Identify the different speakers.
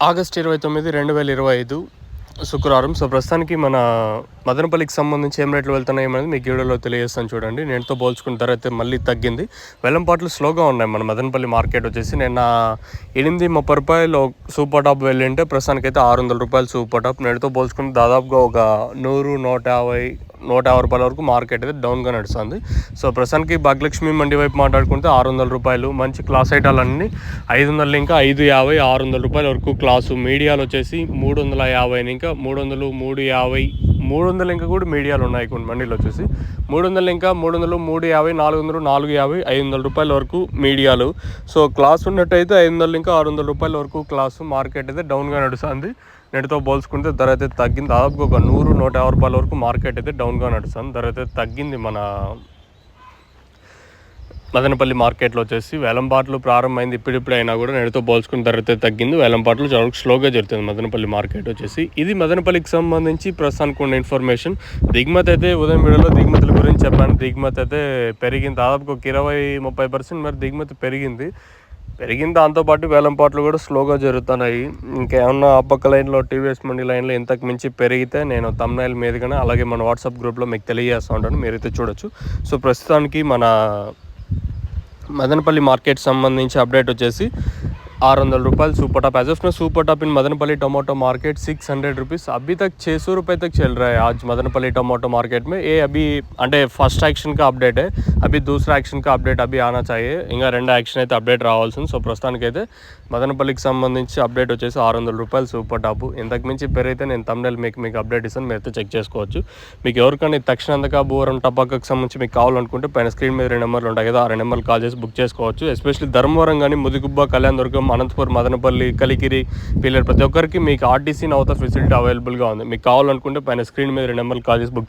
Speaker 1: August 29, 2025 శుక్రవారం. So ప్రస్తుతానికి మన మదనపల్లికి సంబంధించి ఏం రేట్లు వెళ్తున్నాయి అనేది మీకు వీడియోలో తెలియజేస్తాను చూడండి. నేనుతో పోల్చుకున్న ధర అయితే మళ్ళీ తగ్గింది. వెల్లంపాట్లు స్లోగా ఉన్నాయి మన మదనపల్లి మార్కెట్ వచ్చేసి. నిన్న 830 రూపాయలు సూపర్ టాప్ వెళ్ళింటే ప్రస్తుతానికి అయితే 600 రూపాయలు సూపర్ టాప్. నేటితో పోల్చుకుని దాదాపుగా ఒక 100, 150 రూపాయల వరకు మార్కెట్ అయితే డౌన్గా నడుస్తుంది. సో ప్రస్తుతానికి భాగ్యలక్ష్మి మండి వైపు మాట్లాడుకుంటే 600 రూపాయలు మంచి క్లాస్ ఐటాలన్నీ 500 ఇంకా 550, 600 రూపాయల వరకు క్లాసు. మీడియాలు వచ్చేసి 350 ఇంకా 300, 350, 300 ఇంకా కూడా మీడియాలు ఉన్నాయి కొన్ని మండీలు వచ్చేసి. 300 ఇంకా 300, 350, 400, 450, 500 రూపాయల వరకు మీడియాలు. సో క్లాస్ ఉన్నట్టయితే 500 ఇంకా 600 రూపాయల వరకు క్లాసు. మార్కెట్ అయితే డౌన్గా నడుస్తుంది. నేటితో పోల్చుకుంటే ధర అయితే తగ్గింది. దాదాపుగా ఒక 100, 150 రూపాయల వరకు మార్కెట్ అయితే డౌన్గా నడుస్తుంది. ధర అయితే తగ్గింది మన మదనపల్లి మార్కెట్లో వచ్చేసి. వేలంపాట్లు ప్రారంభమైంది ఇప్పుడిప్పుడు అయినా కూడా నేటితో పోల్చుకుని ధర అయితే తగ్గింది. వేలంపాట్లు చాలా స్లోగా జరుగుతుంది మదనపల్లి మార్కెట్ వచ్చేసి. ఇది మదనపల్లికి సంబంధించి ప్రస్తుతానికి ఉన్న ఇన్ఫర్మేషన్. దిగుమతి అయితే ఉదయం వీడియోలో దిగుమతుల గురించి చెప్పాను. దిగుమతి అయితే పెరిగింది, దాదాపు ఒక 20-30% మరి దిగుమతి పెరిగింది. దాంతోపాటు వేలంపాట్లు కూడా స్లోగా జరుగుతున్నాయి. ఇంకేమన్నా పక్క లైన్లో టీవీఎస్ మండి లైన్లో ఇంతకు మించి పెరిగితే నేను తమ్నైల్ మీదుగానే అలాగే మన వాట్సాప్ గ్రూప్లో మీకు తెలియజేస్తూ ఉంటాను, మీరైతే చూడొచ్చు. సో ప్రస్తుతానికి మన మదనపల్లి మార్కెట్ సంబంధించి అప్డేట్ వచ్చేసి 600 రూపాయలు super top. As of now super top in Madanapalle tomato market 600 rupees. अभी तक 600 रुपये तक चल रहा है आज मदनपल्ली टमाटो मार्केट में। ये अभी అంటే ఫస్ట్ యాక్షన్ का अपडेट है, अभी दूसरा एक्शन का अपडेट अभी आना चाहिए। ఇంకా రెండో యాక్షన్ అయితే అప్డేట్ రావాల్సింది. సో ప్రస్తుతానికైతే మదనపల్లికి సంబంధించి అప్డేట్ వచ్చేసి 600 రూపాయలు సూపర్ టాప్. ఇంతకు మించి పెరిగితే నేను తమ్నైల్ మీకు అప్డేట్ ఇస్తాను, మీరైతే చెక్ చేసుకోవచ్చు. మీకు ఎవరికైనా తక్షణందక బూరం టపాకాకు సంబంధించి మీకు కావాలనుకుంటే పైన స్క్రీన్ మీద 2 నెంబర్లు ఉంటాయి కదా, ఆ 2 నెంబర్లు కాల్ చేసి బుక్ చేసుకోవచ్చు. ఎస్పెషల్లీ ధర్మవరం కానీ, ముదిగుబ్బ, కళ్యాణదుర్గం, అనంతపురం, మదనపల్లి, కలికిరి, పీలేరు ప్రతి ఒక్కరికి మీకు ఆర్టీసీ నౌత ఫెసిలిటీ అవైలబుల్గా ఉంది. మీకు కావాలనుకుంటే పైన స్క్రీన్ మీద 2 నెంబర్లు కాల్ చేసి బుక్